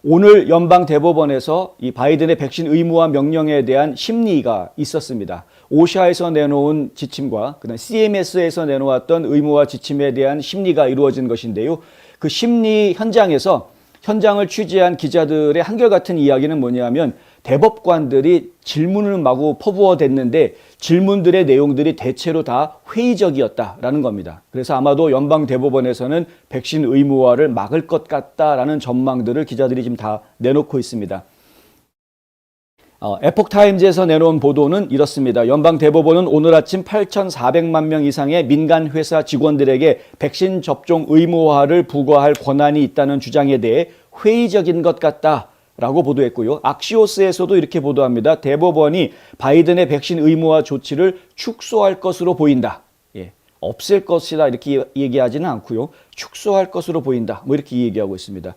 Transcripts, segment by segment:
오늘 연방 대법원에서 이 바이든의 백신 의무화 명령에 대한 심리가 있었습니다. 오샤에서 내놓은 지침과 그다음 CMS에서 내놓았던 의무화 지침에 대한 심리가 이루어진 것인데요. 그 심리 현장에서 현장을 취재한 기자들의 한결같은 이야기는 뭐냐면 대법관들이 질문을 마구 퍼부어댔는데 질문들의 내용들이 대체로 다 회의적이었다라는 겁니다. 그래서 아마도 연방 대법원에서는 백신 의무화를 막을 것 같다라는 전망들을 기자들이 지금 다 내놓고 있습니다. 에폭타임즈에서 내놓은 보도는 이렇습니다. 연방 대법원은 오늘 아침 8,400만 명 이상의 민간 회사 직원들에게 백신 접종 의무화를 부과할 권한이 있다는 주장에 대해 회의적인 것 같다라고 보도했고요. 악시오스에서도 이렇게 보도합니다. 대법원이 바이든의 백신 의무화 조치를 축소할 것으로 보인다. 없앨 것이다 이렇게 얘기하지는 않고요. 축소할 것으로 보인다. 뭐 이렇게 얘기하고 있습니다.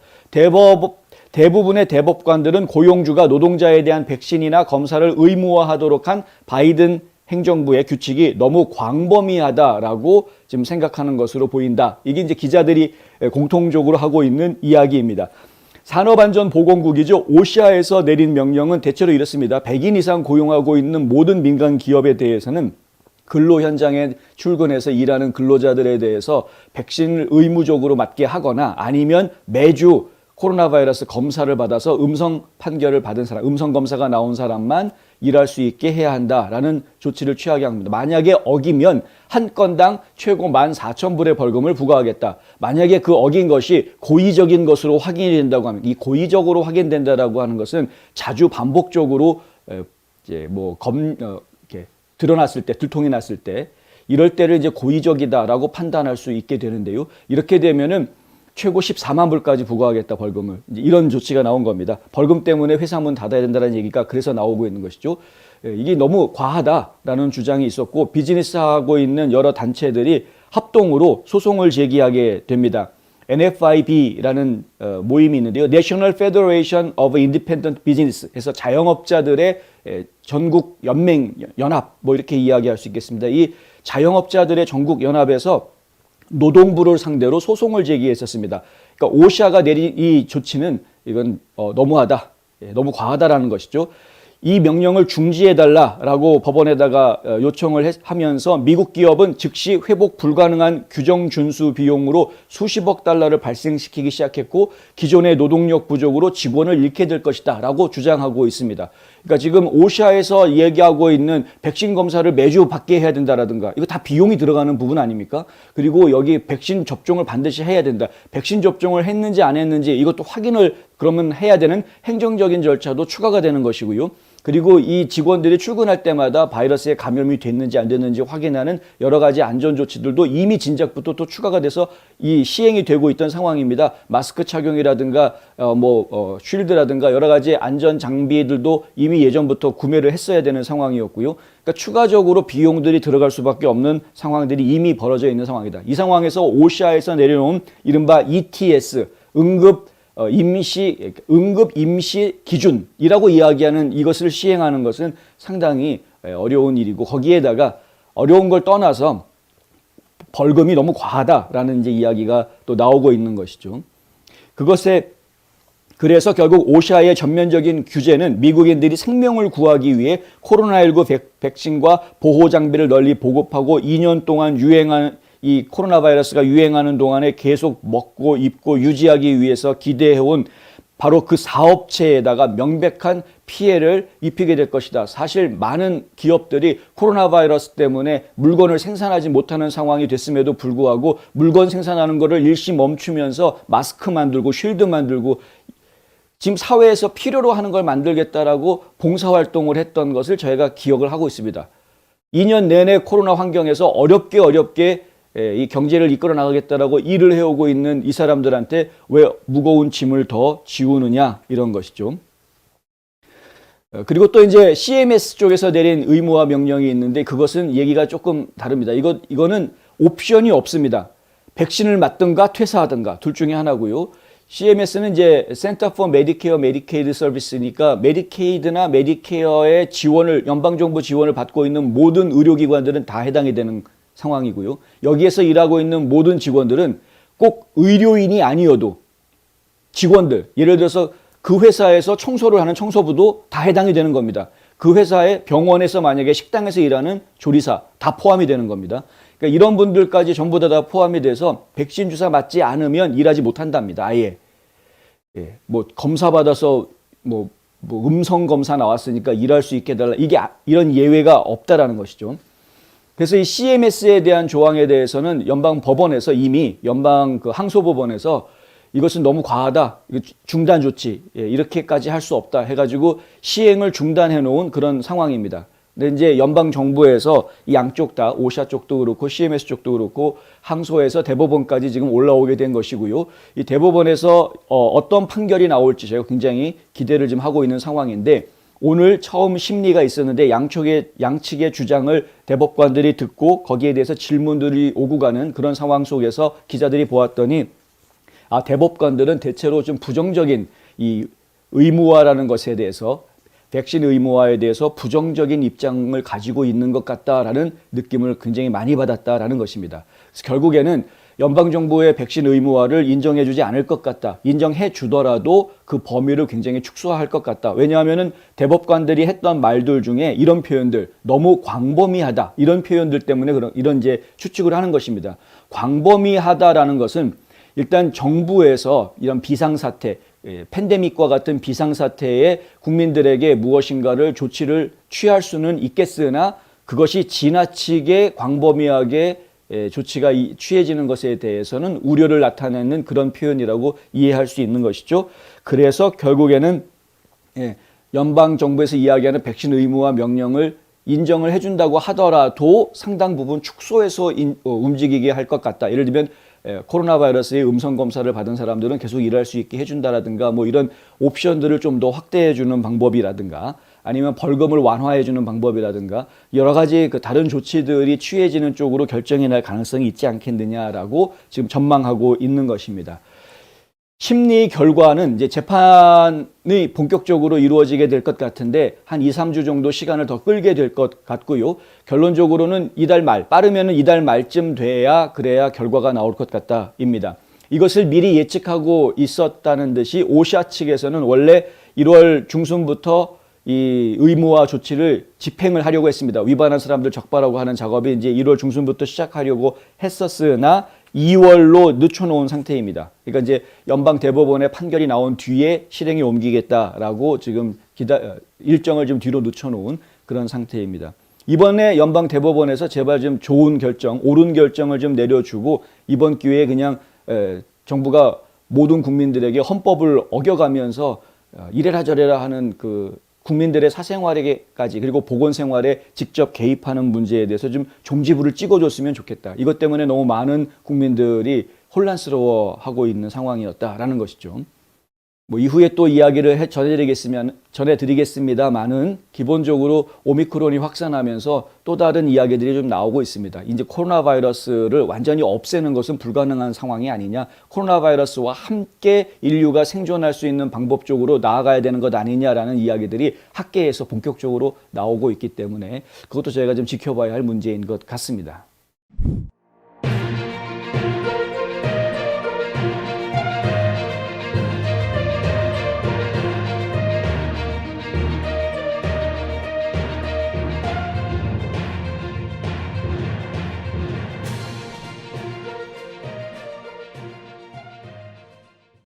대부분의 대법관들은 고용주가 노동자에 대한 백신이나 검사를 의무화하도록 한 바이든 행정부의 규칙이 너무 광범위하다라고 지금 생각하는 것으로 보인다. 이게 이제 기자들이 공통적으로 하고 있는 이야기입니다. 산업안전보건국이죠. 오샤에서 내린 명령은 대체로 이렇습니다. 100인 이상 고용하고 있는 모든 민간 기업에 대해서는 근로 현장에 출근해서 일하는 근로자들에 대해서 백신을 의무적으로 맞게 하거나 아니면 매주 코로나 바이러스 검사를 받아서 음성 판결을 받은 사람, 음성 검사가 나온 사람만 일할 수 있게 해야 한다라는 조치를 취하게 합니다. 만약에 어기면 한 건당 최고 14,000불의 벌금을 부과하겠다. 만약에 그 어긴 것이 고의적인 것으로 확인이 된다고 하면 이 고의적으로 확인된다라고 하는 것은 자주 반복적으로 이제 이렇게 드러났을 때, 들통이 났을 때 이럴 때를 이제 고의적이다라고 판단할 수 있게 되는데요. 이렇게 되면은 최고 14만 불까지 부과하겠다 벌금을. 이런 조치가 나온 겁니다. 벌금 때문에 회사 문 닫아야 된다는 얘기가 그래서 나오고 있는 것이죠. 이게 너무 과하다라는 주장이 있었고 비즈니스하고 있는 여러 단체들이 합동으로 소송을 제기하게 됩니다. NFIB라는 모임이 있는데요. National Federation of Independent Business 해서 자영업자들의 전국 연맹, 연합 뭐 이렇게 이야기할 수 있겠습니다. 이 자영업자들의 전국 연합에서 노동부를 상대로 소송을 제기했었습니다. 그러니까 오샤가 내린 이 조치는 이건 너무하다, 너무 과하다라는 것이죠. 이 명령을 중지해달라라고 법원에다가 요청을 하면서 미국 기업은 즉시 회복 불가능한 규정 준수 비용으로 수십억 달러를 발생시키기 시작했고 기존의 노동력 부족으로 직원을 잃게 될 것이다 라고 주장하고 있습니다. 그러니까 지금 오샤에서 얘기하고 있는 백신 검사를 매주 받게 해야 된다라든가 이거 다 비용이 들어가는 부분 아닙니까? 그리고 여기 백신 접종을 반드시 해야 된다. 백신 접종을 했는지 안 했는지 이것도 확인을 그러면 해야 되는 행정적인 절차도 추가가 되는 것이고요. 그리고 이 직원들이 출근할 때마다 바이러스에 감염이 됐는지 안 됐는지 확인하는 여러 가지 안전조치들도 이미 진작부터 또 추가가 돼서 이 시행이 되고 있던 상황입니다. 마스크 착용이라든가 쉴드라든가 여러 가지 안전 장비들도 이미 예전부터 구매를 했어야 되는 상황이었고요. 그러니까 추가적으로 비용들이 들어갈 수밖에 없는 상황들이 이미 벌어져 있는 상황이다. 이 상황에서 오샤에서 내려놓은 이른바 ETS, 응급 임시 기준이라고 이야기하는 이것을 시행하는 것은 상당히 어려운 일이고 거기에다가 어려운 걸 떠나서 벌금이 너무 과하다라는 이제 이야기가 또 나오고 있는 것이죠. 그래서 결국 오샤의 전면적인 규제는 미국인들이 생명을 구하기 위해 코로나19 백신과 보호 장비를 널리 보급하고 2년 동안 이 코로나 바이러스가 유행하는 동안에 계속 먹고 입고 유지하기 위해서 기대해온 바로 그 사업체에다가 명백한 피해를 입히게 될 것이다. 사실 많은 기업들이 코로나 바이러스 때문에 물건을 생산하지 못하는 상황이 됐음에도 불구하고 물건 생산하는 것을 일시 멈추면서 마스크 만들고 쉴드 만들고 지금 사회에서 필요로 하는 걸 만들겠다라고 봉사활동을 했던 것을 저희가 기억을 하고 있습니다. 2년 내내 코로나 환경에서 어렵게 이 경제를 이끌어 나가겠다라고 일을 해오고 있는 이 사람들한테 왜 무거운 짐을 더 지우느냐 이런 것이죠. 그리고 또 이제 CMS 쪽에서 내린 의무화 명령이 있는데 그것은 얘기가 조금 다릅니다. 이거는 옵션이 없습니다. 백신을 맞든가 퇴사하든가 둘 중에 하나고요. CMS는 이제 Center for Medicare, Medicaid Service니까 메디케이드나 메디케어의 지원을 연방정부 지원을 받고 있는 모든 의료기관들은 다 해당이 되는 상황이고요. 여기에서 일하고 있는 모든 직원들은 꼭 의료인이 아니어도 직원들, 예를 들어서 그 회사에서 청소를 하는 청소부도 다 해당이 되는 겁니다. 그 회사의 병원에서 만약에 식당에서 일하는 조리사 다 포함이 되는 겁니다. 그러니까 이런 분들까지 전부 다 포함이 돼서 백신 주사 맞지 않으면 일하지 못한답니다. 아예. 예, 뭐 검사 받아서 뭐 음성 검사 나왔으니까 일할 수 있게 해달라. 이게 이런 예외가 없다라는 것이죠. 그래서 이 CMS에 대한 조항에 대해서는 연방 법원에서 이미 연방 그 항소법원에서 이것은 너무 과하다. 중단 조치. 예, 이렇게까지 할 수 없다 해가지고 시행을 중단해 놓은 그런 상황입니다. 근데 이제 연방 정부에서 이 양쪽 다 오샤 쪽도 그렇고 CMS 쪽도 그렇고 항소해서 대법원까지 지금 올라오게 된 것이고요. 이 대법원에서 어떤 판결이 나올지 제가 굉장히 기대를 좀 하고 있는 상황인데 오늘 처음 심리가 있었는데 양측의 주장을 대법관들이 듣고 거기에 대해서 질문들이 오고 가는 그런 상황 속에서 기자들이 보았더니 대법관들은 대체로 좀 부정적인 이 의무화라는 것에 대해서 백신 의무화에 대해서 부정적인 입장을 가지고 있는 것 같다라는 느낌을 굉장히 많이 받았다라는 것입니다. 그래서 결국에는 연방정부의 백신 의무화를 인정해주지 않을 것 같다. 인정해 주더라도 그 범위를 굉장히 축소할 것 같다. 왜냐하면 대법관들이 했던 말들 중에 이런 표현들, 너무 광범위하다. 이런 표현들 때문에 이런 이제 추측을 하는 것입니다. 광범위하다라는 것은 일단 정부에서 이런 비상사태, 팬데믹과 같은 비상사태에 국민들에게 무엇인가를 조치를 취할 수는 있겠으나 그것이 지나치게 광범위하게 조치가 취해지는 것에 대해서는 우려를 나타내는 그런 표현이라고 이해할 수 있는 것이죠. 그래서 결국에는 연방정부에서 이야기하는 백신 의무화 명령을 인정을 해준다고 하더라도 상당 부분 축소해서 움직이게 할 것 같다. 예를 들면 코로나 바이러스의 음성 검사를 받은 사람들은 계속 일할 수 있게 해준다라든가 뭐 이런 옵션들을 좀 더 확대해주는 방법이라든가 아니면 벌금을 완화해주는 방법이라든가 여러 가지 그 다른 조치들이 취해지는 쪽으로 결정이 날 가능성이 있지 않겠느냐라고 지금 전망하고 있는 것입니다. 심리 결과는 이제 재판이 본격적으로 이루어지게 될 것 같은데 한 2, 3주 정도 시간을 더 끌게 될 것 같고요. 결론적으로는 이달 말, 빠르면 이달 말쯤 그래야 결과가 나올 것 같다입니다. 이것을 미리 예측하고 있었다는 듯이 오샤 측에서는 원래 1월 중순부터 이 의무화 조치를 집행을 하려고 했습니다. 위반한 사람들 적발하고 하는 작업이 이제 1월 중순부터 시작하려고 했었으나 2월로 늦춰놓은 상태입니다. 그러니까 이제 연방 대법원의 판결이 나온 뒤에 실행에 옮기겠다라고 지금 일정을 좀 뒤로 늦춰놓은 그런 상태입니다. 이번에 연방 대법원에서 제발 좀 좋은 결정, 옳은 결정을 좀 내려주고 이번 기회에 그냥 정부가 모든 국민들에게 헌법을 어겨가면서 이래라 저래라 하는 그 국민들의 사생활에까지 그리고 보건생활에 직접 개입하는 문제에 대해서 좀 종지부를 찍어줬으면 좋겠다. 이것 때문에 너무 많은 국민들이 혼란스러워하고 있는 상황이었다라는 것이죠. 뭐 이후에 또 이야기를 전해드리겠습니다만은 기본적으로 오미크론이 확산하면서 또 다른 이야기들이 좀 나오고 있습니다. 이제 코로나 바이러스를 완전히 없애는 것은 불가능한 상황이 아니냐. 코로나 바이러스와 함께 인류가 생존할 수 있는 방법 쪽으로 나아가야 되는 것 아니냐라는 이야기들이 학계에서 본격적으로 나오고 있기 때문에 그것도 저희가 좀 지켜봐야 할 문제인 것 같습니다.